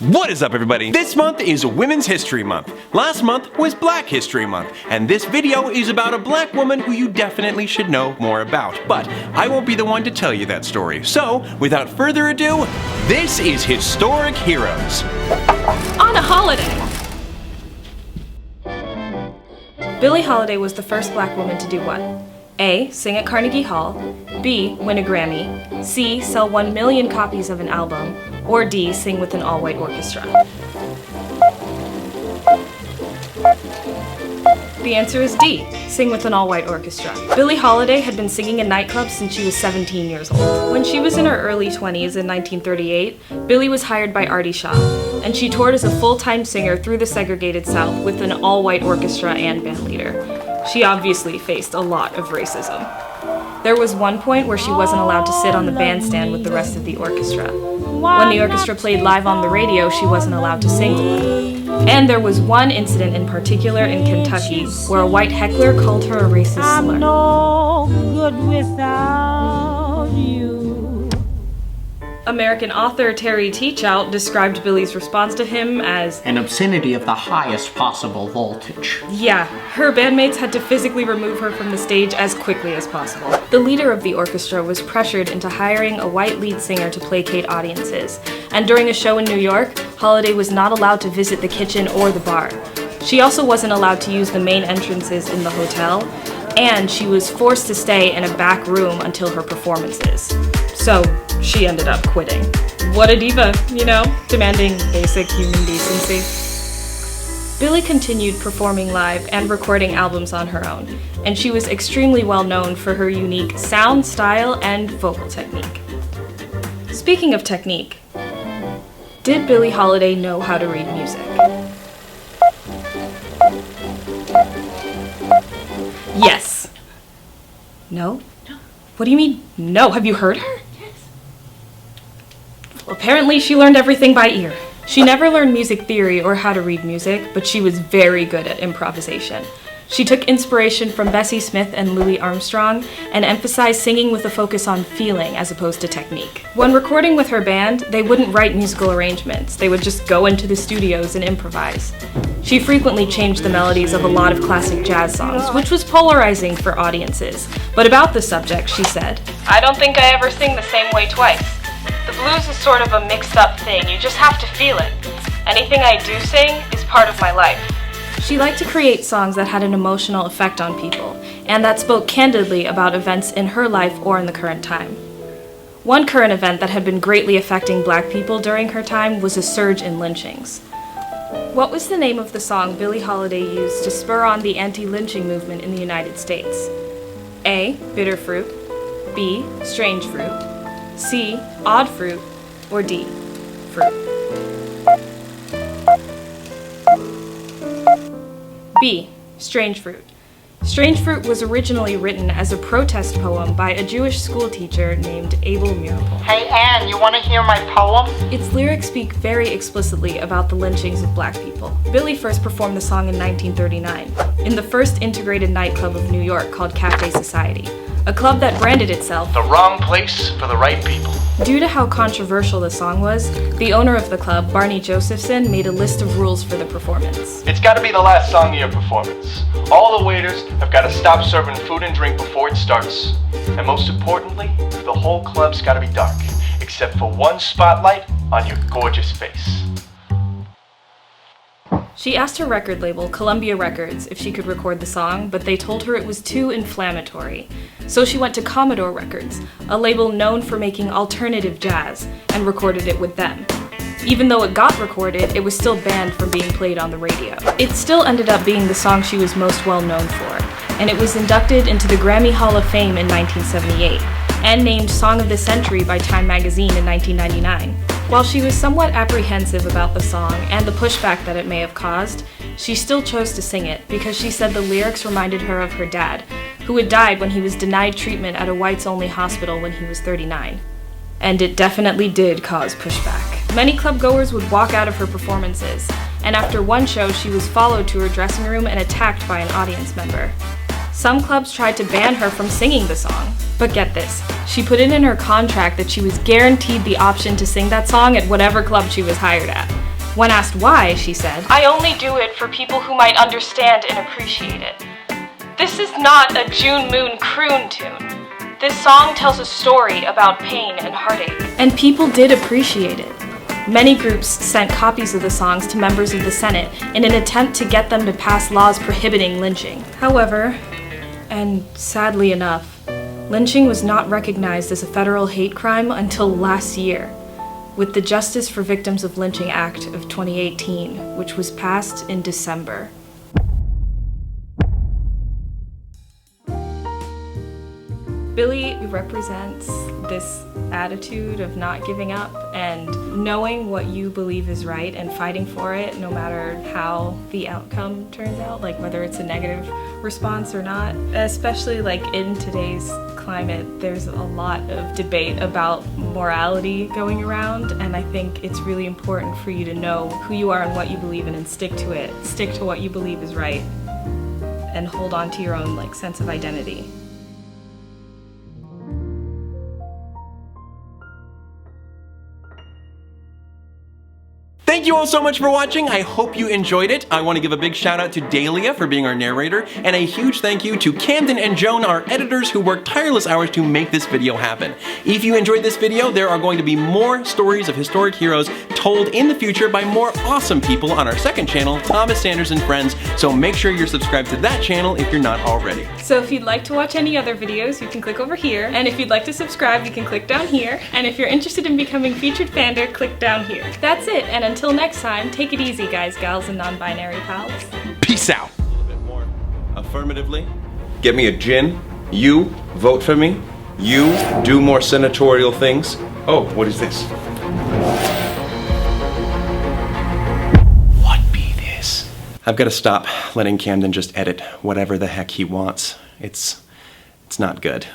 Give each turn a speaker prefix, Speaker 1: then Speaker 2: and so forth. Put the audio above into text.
Speaker 1: What is up, everybody? This month is Women's History Month. Last month was Black History Month, and this video is about a black woman who you definitely should know more about. But I won't be the one to tell you that story. So, without further ado, this is Historic Heroes.
Speaker 2: On a holiday! Billie Holiday was the first black woman to do what? A. Sing at Carnegie Hall. B. Win a Grammy. C. Sell 1 million copies of an album. Or D. Sing with an all-white orchestra. The answer is D. Sing with an all-white orchestra. Billie Holiday had been singing in nightclubs since she was 17 years old. When she was in her early 20s in 1938, Billie was hired by Artie Shaw, and she toured as a full-time singer through the segregated South with an all-white orchestra and bandleader. She obviously faced a lot of racism. There was one point where she wasn't allowed to sit on the bandstand with the rest of the orchestra. When the orchestra played live on the radio, she wasn't allowed to sing to them. And there was one incident in particular in Kentucky where a white heckler called her a racist slur.
Speaker 3: I'm no good without you.
Speaker 2: American author Terry Teachout described Billie's response to him as
Speaker 4: an obscenity of the highest possible voltage.
Speaker 2: Yeah, her bandmates had to physically remove her from the stage as quickly as possible. The leader of the orchestra was pressured into hiring a white lead singer to placate audiences, and during a show in New York, Holiday was not allowed to visit the kitchen or the bar. She also wasn't allowed to use the main entrances in the hotel, and she was forced to stay in a back room until her performances. So, she ended up quitting. What a diva, you know, demanding basic human decency. Billie continued performing live and recording albums on her own, and she was extremely well known for her unique sound, style, and vocal technique. Speaking of technique, did Billie Holiday know how to read music? Yes. No? No. What do you mean, no? Have you heard her? Apparently, she learned everything by ear. She never learned music theory or how to read music, but she was very good at improvisation. She took inspiration from Bessie Smith and Louis Armstrong and emphasized singing with a focus on feeling as opposed to technique. When recording with her band, they wouldn't write musical arrangements. They would just go into the studios and improvise. She frequently changed the melodies of a lot of classic jazz songs, which was polarizing for audiences. But about the subject, she said, "I don't think I ever sing the same way twice. The blues is sort of a mixed-up thing. You just have to feel it. Anything I do sing is part of my life." She liked to create songs that had an emotional effect on people, and that spoke candidly about events in her life or in the current time. One current event that had been greatly affecting black people during her time was a surge in lynchings. What was the name of the song Billie Holiday used to spur on the anti-lynching movement in the United States? A. Bitter Fruit. B. Strange Fruit. C. Odd Fruit. Or D. Fruit. B. Strange Fruit. Strange Fruit was originally written as a protest poem by a Jewish schoolteacher named Abel Mirapol.
Speaker 4: Hey Anne, you want to hear my poem?
Speaker 2: Its lyrics speak very explicitly about the lynchings of black people. Billie first performed the song in 1939 in the first integrated nightclub of New York called Cafe Society, a club that branded itself
Speaker 5: the wrong place for the right people.
Speaker 2: Due to how controversial the song was, the owner of the club, Barney Josephson, made a list of rules for the performance.
Speaker 5: It's got to be the last song of your performance. All the waiters have got to stop serving food and drink before it starts. And most importantly, the whole club's got to be dark, except for one spotlight on your gorgeous face.
Speaker 2: She asked her record label, Columbia Records, if she could record the song, but they told her it was too inflammatory. So she went to Commodore Records, a label known for making alternative jazz, and recorded it with them. Even though it got recorded, it was still banned from being played on the radio. It still ended up being the song she was most well known for, and it was inducted into the Grammy Hall of Fame in 1978, and named Song of the Century by Time magazine in 1999. While she was somewhat apprehensive about the song and the pushback that it may have caused, she still chose to sing it because she said the lyrics reminded her of her dad, who had died when he was denied treatment at a whites-only hospital when he was 39. And it definitely did cause pushback. Many clubgoers would walk out of her performances, and after one show she was followed to her dressing room and attacked by an audience member. Some clubs tried to ban her from singing the song, but get this, she put it in her contract that she was guaranteed the option to sing that song at whatever club she was hired at. When asked why, she said, "I only do it for people who might understand and appreciate it. This is not a June Moon croon tune. This song tells a story about pain and heartache." And people did appreciate it. Many groups sent copies of the songs to members of the Senate in an attempt to get them to pass laws prohibiting lynching. However, and sadly enough, lynching was not recognized as a federal hate crime until last year, with the Justice for Victims of Lynching Act of 2018, which was passed in December. Billie represents this attitude of not giving up and knowing what you believe is right and fighting for it no matter how the outcome turns out, like whether it's a negative response or not. Especially like in today's climate, there's a lot of debate about morality going around, and I think it's really important for you to know who you are and what you believe in and stick to it. Stick to what you believe is right and hold on to your own like sense of identity.
Speaker 1: Thank you all so much for watching. I hope you enjoyed it. I want to give a big shout out to Dahlia for being our narrator, and a huge thank you to Camden and Joan, our editors, who worked tireless hours to make this video happen. If you enjoyed this video, there are going to be more stories of historic heroes told in the future by more awesome people on our second channel, Thomas Sanders and Friends, so make sure you're subscribed to that channel if you're not already.
Speaker 2: So if you'd like to watch any other videos, you can click over here, and if you'd like to subscribe, you can click down here, and if you're interested in becoming featured Fander, click down here. That's it, and until next time, take it easy, guys, gals, and non-binary pals.
Speaker 1: Peace out. A little bit more affirmatively. Get me a gin. You vote for me. You do more senatorial things. Oh, what is this? What be this? I've got to stop letting Camden just edit whatever the heck he wants. It's not good.